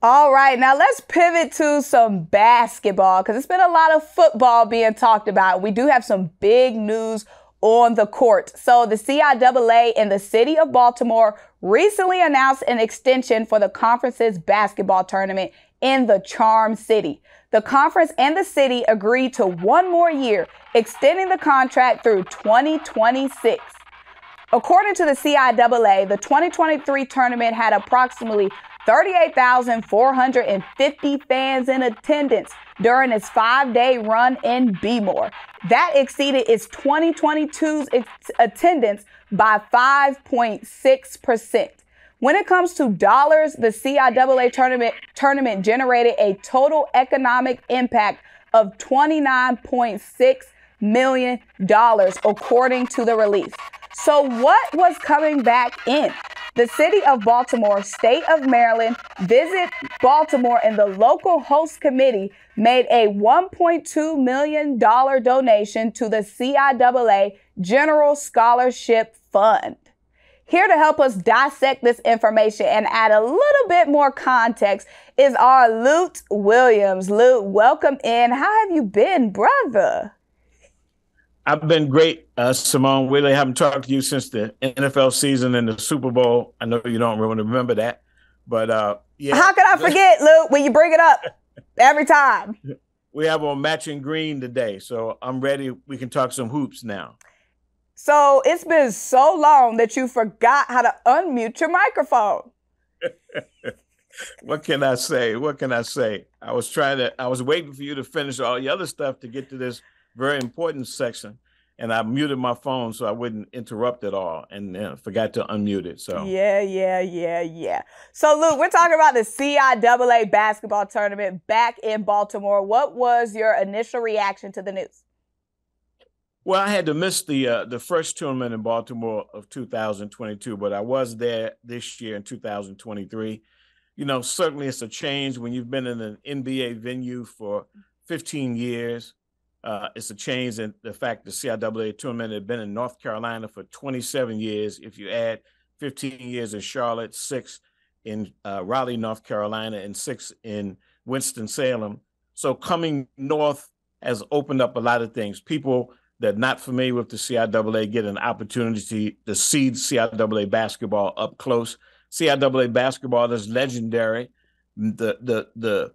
All right, now let's pivot to some basketball because it's been a lot of football being talked about. We do have some big news on the court. So the CIAA and the city of Baltimore recently announced an extension for the conference's basketball tournament in the Charm City. The conference and the city agreed to one more year, extending the contract through 2026. According to the CIAA, the 2023 tournament had approximately 38,450 fans in attendance during its 5-day run in Baltimore. That exceeded its 2022's attendance by 5.6%. When it comes to dollars, the CIAA tournament generated a total economic impact of $29.6 million, according to the release. So what was coming back in? The city of Baltimore, state of Maryland, Visit Baltimore, and the local host committee made a $1.2 million donation to the CIAA General Scholarship Fund. Here to help us dissect this information and add a little bit more context is our Lute Williams. Lute, welcome in. How have you been, brother? I've been great, Symone. Really haven't talked to you since the NFL season and the Super Bowl. I know you don't really remember that, but yeah. How can I forget, Luke, when you bring it up every time? We have on matching green today, so I'm ready. We can talk some hoops now. So it's been so long that you forgot how to unmute your microphone. What can I say? What can I say? I was waiting for you to finish all the other stuff to get to this very important section, and I muted my phone so I wouldn't interrupt it all, and forgot to unmute it. So yeah. So Luke, we're talking about the CIAA basketball tournament back in Baltimore. What was your initial reaction to the news? Well, I had to miss the first tournament in Baltimore of 2022, but I was there this year in 2023. You know, certainly it's a change when you've been in an NBA venue for 15 years. It's a change in the fact the CIAA tournament had been in North Carolina for 27 years. If you add 15 years in Charlotte, 6 in Raleigh, North Carolina, and 6 in Winston-Salem. So coming north has opened up a lot of things. People that are not familiar with the CIAA get an opportunity to see CIAA basketball up close. CIAA basketball is legendary. The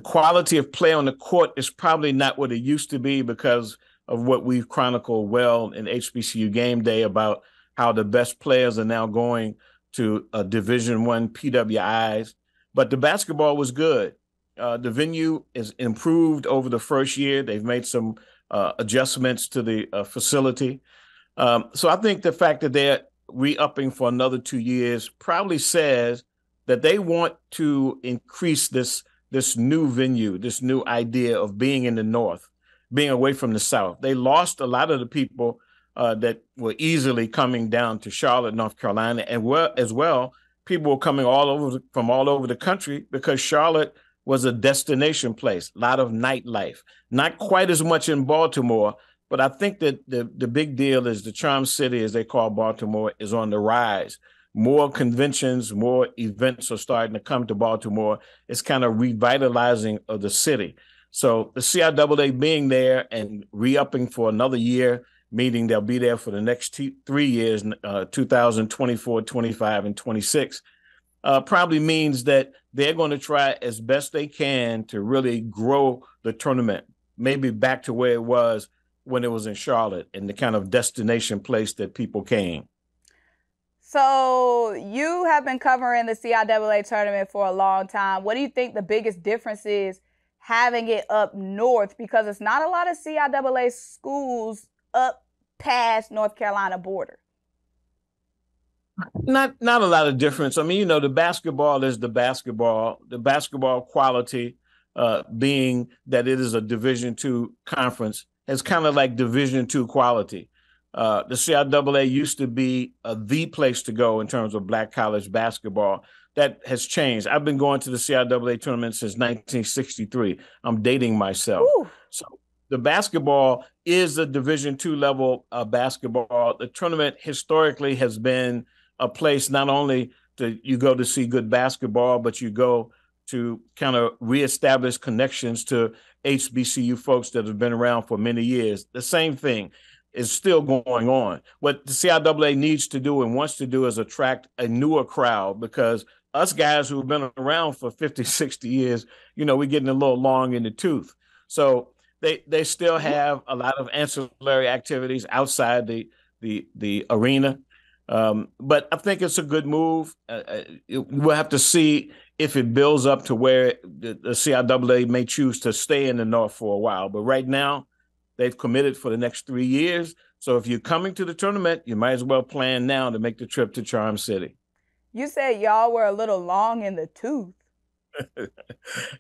quality of play on the court is probably not what it used to be because of what we've chronicled well in HBCU Game Day about how the best players are now going to Division I PWIs. But the basketball was good. The venue is improved over the first year. They've made some adjustments to the facility. So I think the fact that they're re-upping for another 2 years probably says that they want to increase this new venue, this new idea of being in the North, being away from the South. They lost a lot of the people that were easily coming down to Charlotte, North Carolina, and as well, people were coming from all over the country because Charlotte was a destination place, a lot of nightlife. Not quite as much in Baltimore, but I think that the big deal is the Charm City, as they call Baltimore, is on the rise. More conventions, more events are starting to come to Baltimore. It's kind of revitalizing of the city. So the CIAA being there and re-upping for another year, meaning they'll be there for the next 3 years, 2024, 25, and 26, probably means that they're going to try as best they can to really grow the tournament, maybe back to where it was when it was in Charlotte and the kind of destination place that people came. So you have been covering the CIAA tournament for a long time. What do you think the biggest difference is having it up north? Because it's not a lot of CIAA schools up past North Carolina border. Not a lot of difference. I mean, you know, the basketball is the basketball. The basketball quality, being that it is a Division II conference, is kind of like Division II quality. The CIAA used to be the place to go in terms of Black college basketball. That has changed. I've been going to the CIAA tournament since 1963. I'm dating myself. Ooh. So the basketball is a Division II level basketball. The tournament historically has been a place not only you go to see good basketball, but you go to kind of reestablish connections to HBCU folks that have been around for many years. The same thing is still going on. What the CIAA needs to do and wants to do is attract a newer crowd, because us guys who've been around for 50, 60 years, we're getting a little long in the tooth. So they still have a lot of ancillary activities outside the arena. But I think it's a good move. We'll have to see if it builds up to where the CIAA may choose to stay in the North for a while. But right now, they've committed for the next 3 years. So if you're coming to the tournament, you might as well plan now to make the trip to Charm City. You said y'all were a little long in the tooth.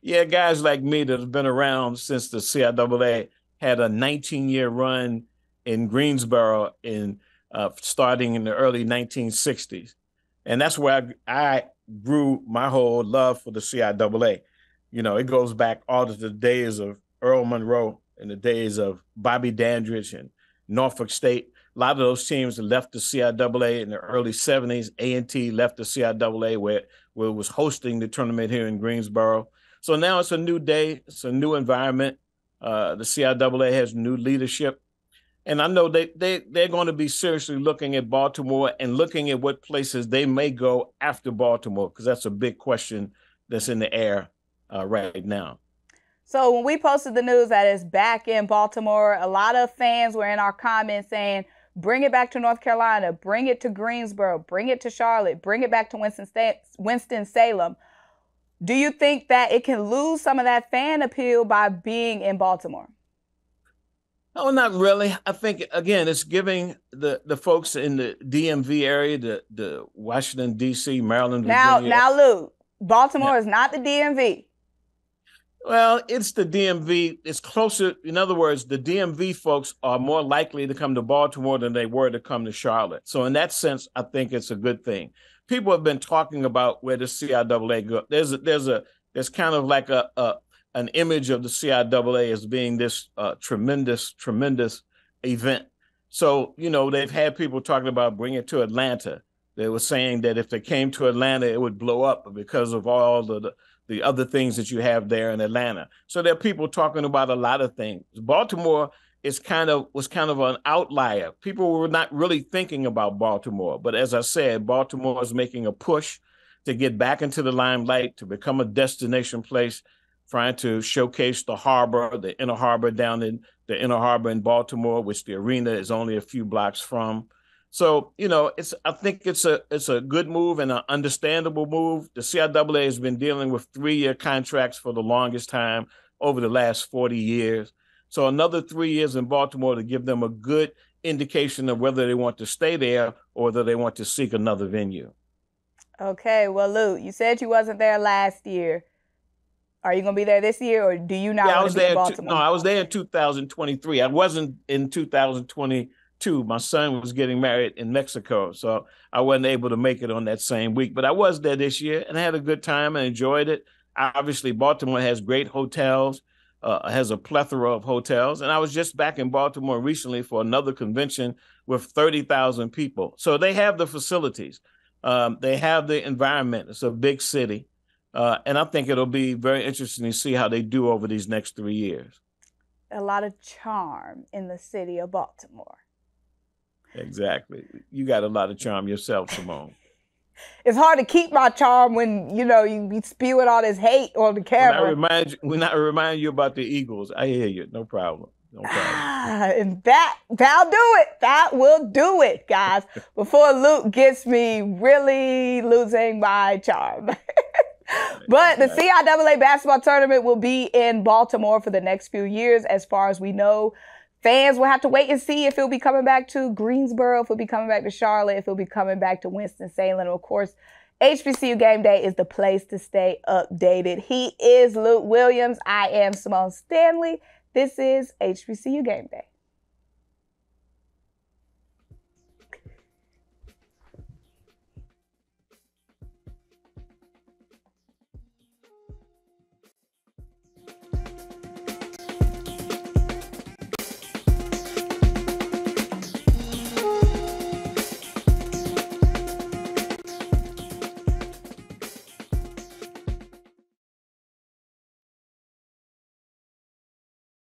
Yeah, guys like me that have been around since the CIAA had a 19-year run in Greensboro starting in the early 1960s. And that's where I grew my whole love for the CIAA. It goes back all to the days of Earl Monroe and the days of Bobby Dandridge and Norfolk State. A lot of those teams left the CIAA in the early 70s. A&T left the CIAA where it was hosting the tournament here in Greensboro. So now it's a new day. It's a new environment. The CIAA has new leadership. And I know they're going to be seriously looking at Baltimore and looking at what places they may go after Baltimore, because that's a big question that's in the air right now. So when we posted the news that it's back in Baltimore, a lot of fans were in our comments saying, bring it back to North Carolina, bring it to Greensboro, bring it to Charlotte, bring it back to Winston-Salem. Do you think that it can lose some of that fan appeal by being in Baltimore? No, not really. I think, again, it's giving the folks in the DMV area, the Washington, D.C., Maryland, Virginia. Now, Lou, Baltimore is not the DMV. Well, it's the DMV. It's closer. In other words, the DMV folks are more likely to come to Baltimore than they were to come to Charlotte. So in that sense, I think it's a good thing. People have been talking about where the CIAA goes. There's kind of like an image of the CIAA as being this tremendous event. So, they've had people talking about bringing it to Atlanta. They were saying that if they came to Atlanta, it would blow up because of all the other things that you have there in Atlanta. So there are people talking about a lot of things. Baltimore was kind of an outlier. People were not really thinking about Baltimore. But as I said, Baltimore is making a push to get back into the limelight, to become a destination place, trying to showcase the harbor, the inner harbor down in the inner harbor in Baltimore, which the arena is only a few blocks from. So, I think it's a good move and an understandable move. The CIAA has been dealing with 3-year contracts for the longest time over the last 40 years. So another 3 years in Baltimore to give them a good indication of whether they want to stay there or whether they want to seek another venue. Okay, well, Lou, you said you wasn't there last year. Are you going to be there this year, or do you not want to be in Baltimore? No, I was there in 2023. I wasn't in 2022. My son was getting married in Mexico, so I wasn't able to make it on that same week. But I was there this year, and I had a good time and enjoyed it. Obviously, Baltimore has great hotels, has a plethora of hotels. And I was just back in Baltimore recently for another convention with 30,000 people. So they have the facilities. They have the environment. It's a big city. And I think it'll be very interesting to see how they do over these next 3 years. A lot of charm in the city of Baltimore. Exactly. You got a lot of charm yourself, Symone. It's hard to keep my charm when, you be spewing all this hate on the camera. When I remind you about the Eagles, I hear you. No problem. No problem. And that'll do it. That will do it, guys, before Luke gets me really losing my charm. But the CIAA basketball tournament will be in Baltimore for the next few years, as far as we know. Fans will have to wait and see if it'll be coming back to Greensboro, if it'll be coming back to Charlotte, if it'll be coming back to Winston-Salem. Of course, HBCU Game Day is the place to stay updated. He is Luke Williams. I am Symone Stanley. This is HBCU Game Day.